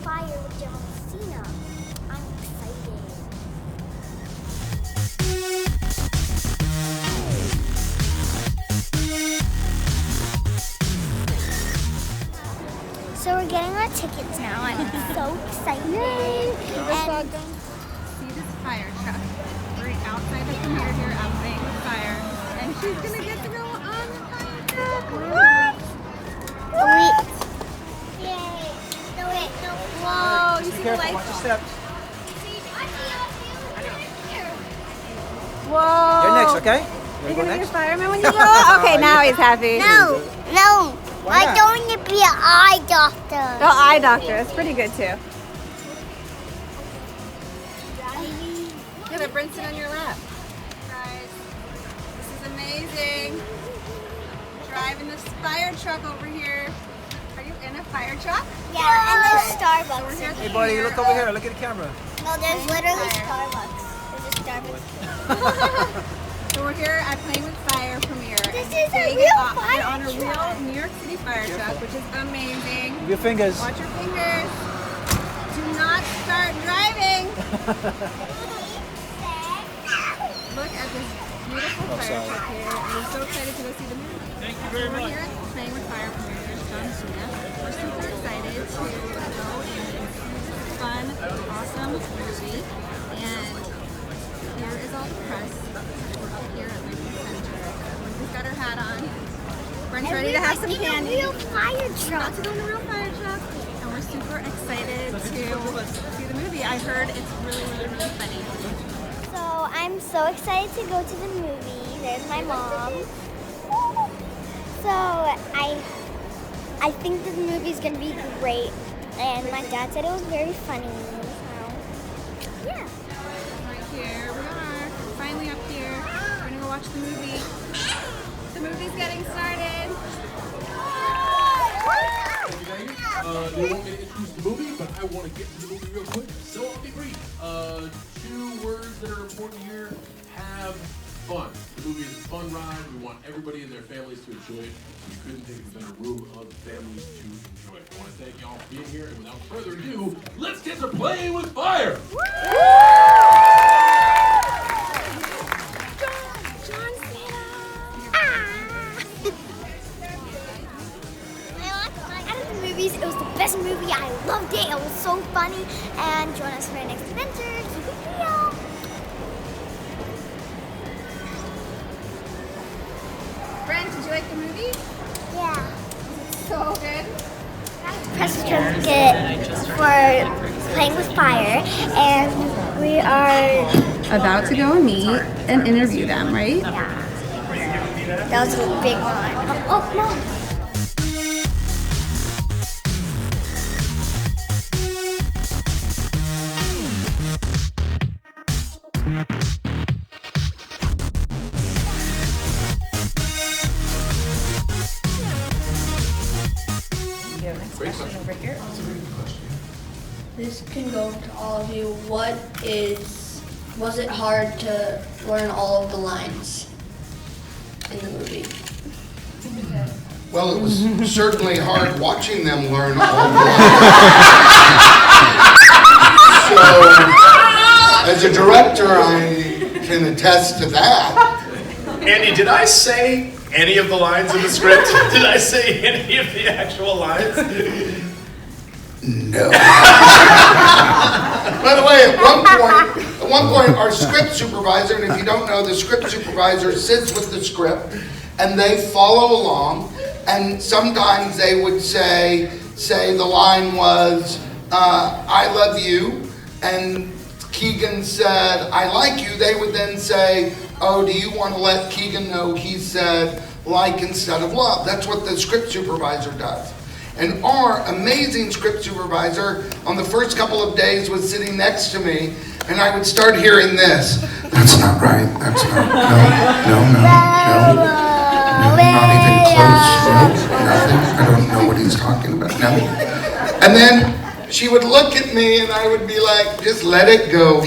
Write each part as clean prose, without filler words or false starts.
Fire with John Cena. I'm excited. So we're getting our tickets now. I'm so excited. Yay! And see this fire truck. We're outside the premiere here at Playing with Fire. And she's gonna get to go on the fire truck. What? What? Yay! No, wait, no. Whoa, you see the lights? Watch your steps. Whoa. You're next, okay? You're You go gonna be a next? fireman when you grow up? Okay, now he's happy. No, no. Why I not? don't want to be an eye doctor. Oh, eye doctor. That's pretty good too. Look at Brinson on your lap. Guys, this is amazing. Driving this fire truck over here. Are you in a fire truck? Yeah, and there's So Starbucks. we're here at the Hey, buddy, look over here. Look at the camera. No, there's literally Fire. Starbucks. There's a Starbucks. So we're here at Playing with Fire premiere. This and is a they real get on- fire They're on a truck. real New York City fire truck, which is amazing. Move your fingers. Watch your fingers. Do not start driving. Look at this beautiful fire sorry. truck here. I'm so excited to go see the movie. Thank you very much. We're here at Playing with Fire premiere. There's John Cena. We're super excited to go and see this fun, awesome movie. And here is all the press. We're up here at Lincoln Center. Lincoln's got her hat on. Brent's ready to have some candy. Real fire About truck. to go in the real fire truck, and we're super excited to see the movie. I heard it's really, really, really funny. So I'm so excited to go to the movie. There's my mom. So I think the movie's gonna be great. And my dad said it was very funny. So yeah. Right here we are, finally up here. We're gonna go watch the movie. The movie's getting started. They want me to introduce the movie, but I want to get to the movie real quick, so I'll be brief. 2 words that are important here: have fun. The movie is a fun ride. We want everybody and their families to enjoy it. We couldn't think of a better room of families to enjoy it. I want to thank y'all for being here, and without further ado, let's get to Playing with Fire. John Cena. Out of the movies, it was the best movie. I loved it. It was so funny. And join us for our next adventure. Keep it real. Brent, did you like the movie? Yeah. So good. Press certificate for Playing with Fire, and we are. About to go and meet and interview them, right? That was a big one. Oh no. This can go to all of you. Was it hard to learn all of the lines in the movie? Well, it was certainly hard watching them learn all the lines. So, as a director, I can attest to that. Andy, did I say any of the lines in the script? Did I say any of the actual lines? No. By the way, at one point, our script supervisor, and if you don't know, the script supervisor sits with the script, and they follow along, and sometimes they would say the line was, I love you, and Keegan said, I like you. They would then say, oh, do you want to let Keegan know he said like instead of love? That's what the script supervisor does. And our amazing script supervisor on the first couple of days was sitting next to me, and I would start hearing this. That's not right. That's not, no, not even close. No, nothing. I don't know what he's talking about. No. And then she would look at me, and I would be like, just let it go.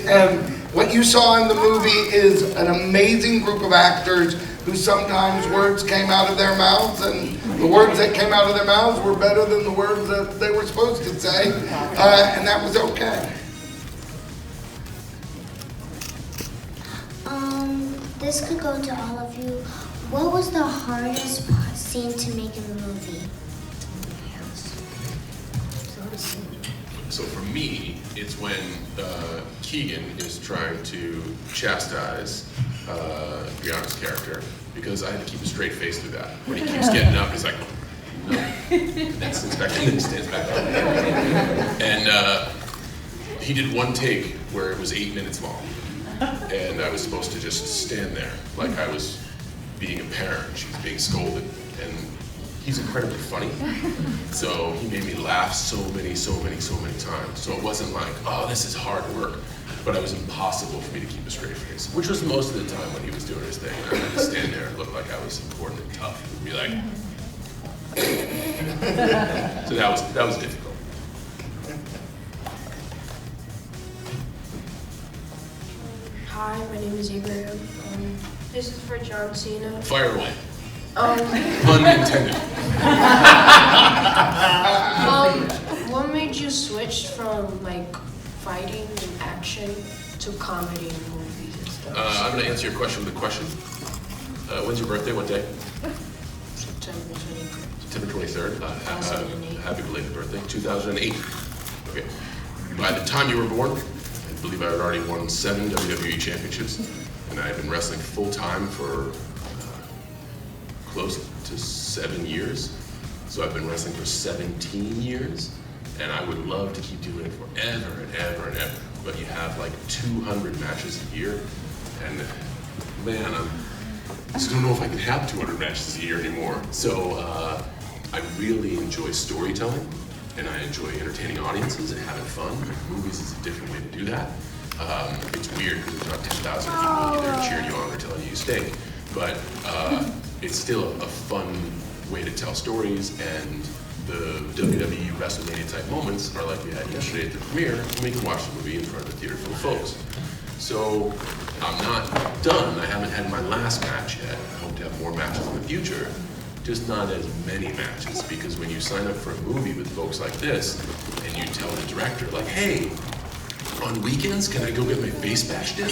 And what you saw in the movie is an amazing group of actors who sometimes words came out of their mouths, and the words that came out of their mouths were better than the words that they were supposed to say, and that was okay. This could go to all of you. What was the hardest scene to make in the movie? So for me, it's when Keegan is trying to chastise Brianna's character, because I had to keep a straight face through that. When he keeps getting up, he's like, no. That's inspecting, and he stands back up. And he did one take where it was 8 minutes long. And I was supposed to just stand there like I was being a parent. She was being scolded. And he's incredibly funny. So he made me laugh so many times. So it wasn't like, oh, this is hard work. But it was impossible for me to keep a straight face, which was most of the time when he was doing his thing. And I had to stand there and look like I was important and tough and be like, so that was difficult. Hi, my name is Abraham. This is for John Cena. Fire away. Unintended. What made you switch from like fighting and action to comedy in movies and stuff? I'm going to answer your question with a question. When's your birthday? What day? September 23rd. September 23rd. 2008. Happy belated birthday. 2008. Okay. By the time you were born, I believe I had already won 7 WWE championships, and I had been wrestling full time for close to 7 years. So I've been wrestling for 17 years, and I would love to keep doing it forever and ever and ever. But you have like 200 matches a year, and man, I just don't know if I can have 200 matches a year anymore. So I really enjoy storytelling, and I enjoy entertaining audiences and having fun. Movies is a different way to do that. It's weird because there's not 10,000 people either cheering you on or telling you stink, but it's still a fun way to tell stories, and the WWE WrestleMania type moments are like we had yesterday at the premiere, and we can watch the movie in front of a theater full of folks. So I'm not done. I haven't had my last match yet. I hope to have more matches in the future, just not as many matches, because when you sign up for a movie with folks like this, and you tell the director, like, hey, on weekends, can I go get my face bashed in?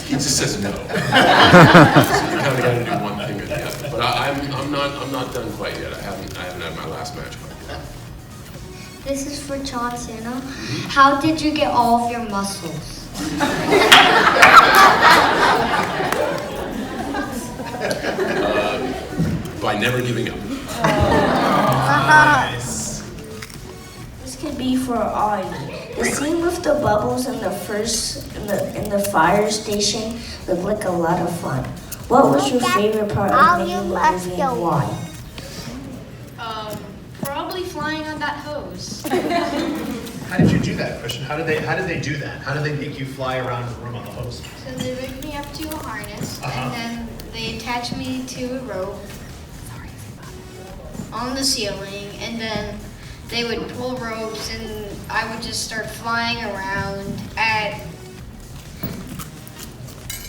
He just says no. So you kind of got to do one thing or the other. But I'm not done quite yet. I haven't had my last match quite yet. This is for John Cena. How did you get all of your muscles? By never giving up. This could be for all of you. The scene with the bubbles in the fire station looked like a lot of fun. What was your favorite part of making the movie and why? Probably flying on that hose. How did you do that, Christian? How did they do that? How did they make you fly around the room on the hose? So they rigged me up to a harness, and then they attached me to a rope on the ceiling, and then they would pull ropes, and I would just start flying around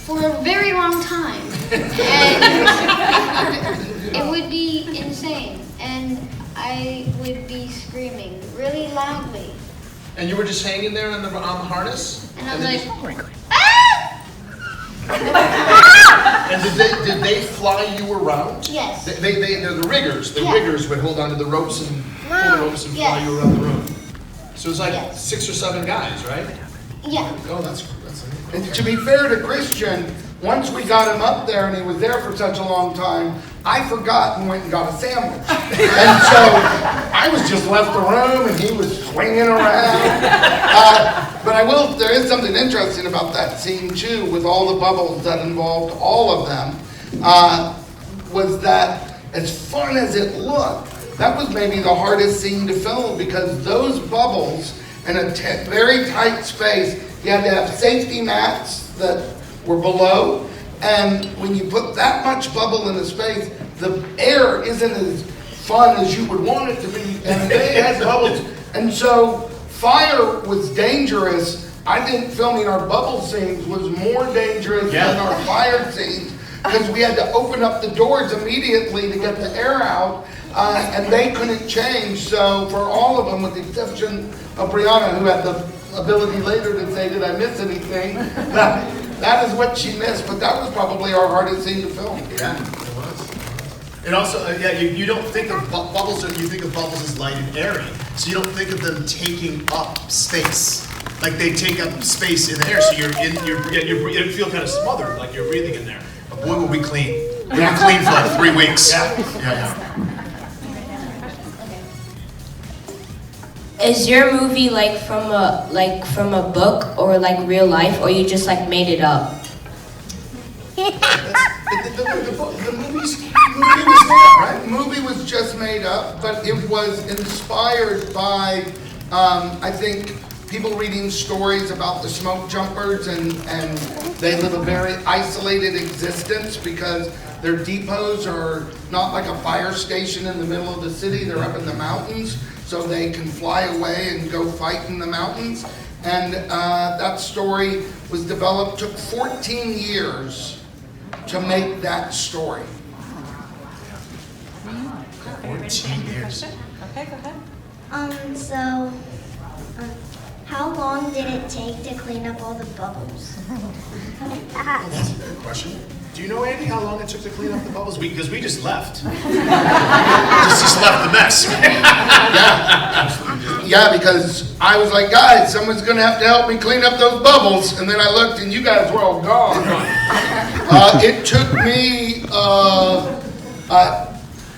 for a very long time. And it would be insane, and I would be screaming really loudly. And you were just hanging there on the harness? And I was like, And did they fly you around? yes. They're the riggers. The Yeah. riggers would hold onto the ropes and pull the ropes and fly Yes. you around the room. So it was like Yes. 6 or 7 guys, right? Yeah. Oh, that's And to be fair to Christian, once we got him up there and he was there for such a long time, I forgot and went and got a sandwich. And so I was just left the room and he was swinging around. But there is something interesting about that scene too, with all the bubbles that involved all of them, was that as fun as it looked, that was maybe the hardest scene to film, because those bubbles in a very tight space, you had to have safety mats that were below, and when you put that much bubble in a space, the air isn't as fun as you would want it to be, and they had bubbles. And so fire was dangerous I think filming our bubble scenes was more dangerous than our fire scenes because we had to open up the doors immediately to get the air out, and they couldn't change. So for all of them, with the exception of Brianna, who had the ability later to say, did I miss anything? That is what she missed, but that was probably our hardest scene to film. Yeah, it was. And also, you don't think of bubbles, you think of bubbles as light and airy. So you don't think of them taking up space. Like they take up space in the air, so you feel kind of smothered, like you're breathing in there. But boy, were we clean. We were clean for like 3 weeks. Yeah. Is your movie like from a book or like real life, or you just like made it up? The movie was just made up, but it was inspired by, I think, people reading stories about the smoke jumpers, and they live a very isolated existence because their depots are not like a fire station in the middle of the city. They're up in the mountains, so they can fly away and go fight in the mountains. And that story was developed, took 14 years to make that story. 14 years. Okay, go ahead. So, how long did it take to clean up all the bubbles? That's a good question. Do you know, Andy, how long it took to clean up the bubbles? Because we just left. just left the mess. Yeah, because I was like, guys, someone's going to have to help me clean up those bubbles. And then I looked, and you guys were all gone. It took me,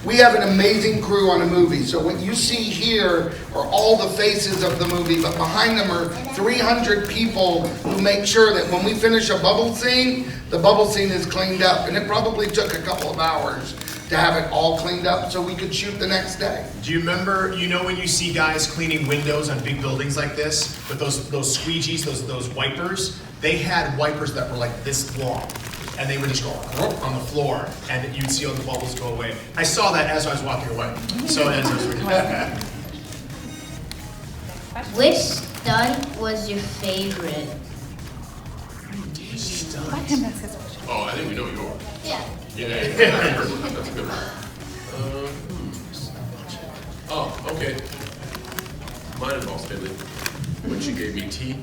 we have an amazing crew on a movie. So what you see here are all the faces of the movie, but behind them are 300 people who make sure that when we finish a bubble scene, the bubble scene is cleaned up. And it probably took a couple of hours to have it all cleaned up so we could shoot the next day. Do you remember, when you see guys cleaning windows on big buildings like this, with those squeegees, those wipers, they had wipers that were like this long. And they would just go on the floor, and you'd see all the bubbles go away. I saw that as I was walking away. So that's Which stunt was your favorite? Oh, I think we know yours. Yeah. Yeah. That's a good one. Oh, okay. Mine involves Finley. When she gave me tea,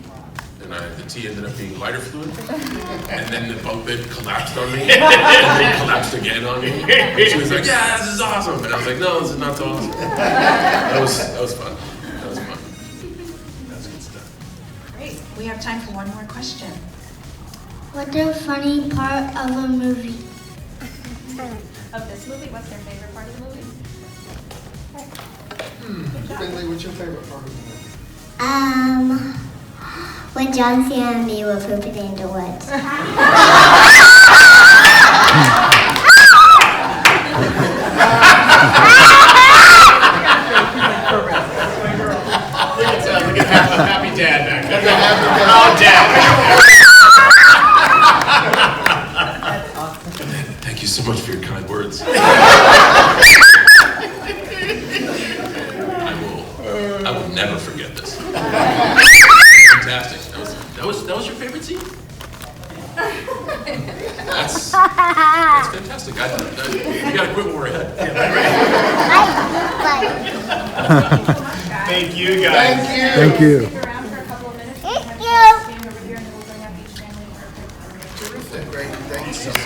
and the tea ended up being lighter fluid, and then the bunk bed collapsed on me, and then collapsed again on me. And she was like, "Yeah, this is awesome," and I was like, "No, this is not so awesome." That was fun. That was fun. That's good stuff. Great. We have time for one more question. What's the funny part of a movie? Of this movie, what's their favorite part of the movie? Finley, what's your favorite part of the movie? When John Cena and me were pooping in the woods. Look at happy dad back there. Oh, dad. Thank you so much for your kind words. I will never forget this. Fantastic. That was your favorite scene? That's fantastic. You gotta quit when we're ahead. Thank you, guys. Thank you. Stick around for a couple of minutes. Thank you. Stand over here, and then we'll bring up each family for a quick photo. Terrific. Great. Thank you so much.